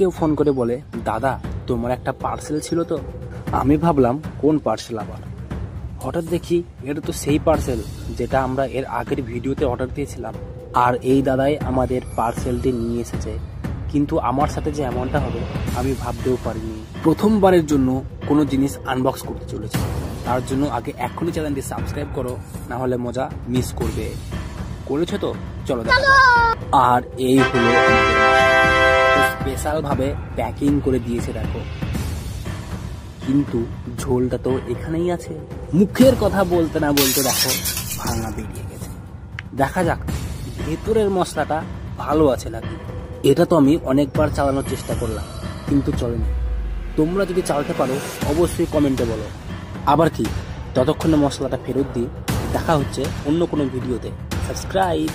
কেউ ফোন করে বলে, দাদা তোমার একটা পার্সেল ছিল তো। আমি ভাবলাম কোন পার্সেল আবার, হঠাৎ দেখি এটা তো সেই পার্সেল যেটা আমরা এর আগের ভিডিওতে অর্ডার দিয়েছিলাম। আর এই দাদাই আমাদের পার্সেলটি নিয়ে এসেছে। কিন্তু আমার সাথে যে এমনটা হবে আমি ভাবতেও পারিনি। প্রথমবারের জন্য কোনো জিনিস আনবক্স করতে চলেছে, তার জন্য আগে এখনই চ্যানেলটি সাবস্ক্রাইব করো, না হলে মজা মিস করবে। করেছো তো? চলো দেখো। আর এই হলো স্পেশাল ভাবে প্যাকিং করে দিয়েছে, দেখো। কিন্তু ঝোলটা তো এখানেই আছে। মুখের কথা বলতে না বলতে দেখো ভাঙা বেরিয়ে গেছে। দেখা যাক ভেতরের মশলাটা ভালো আছে নাকি। এটা তো আমি অনেকবার চালানোর চেষ্টা করলাম কিন্তু চলেনি। তোমরা যদি চালাতে পারো অবশ্যই কমেন্টে বলো। আবার কি, ততক্ষণে মশলাটা ফেরত দিই। দেখা হচ্ছে অন্য কোনো ভিডিওতে। সাবস্ক্রাইব।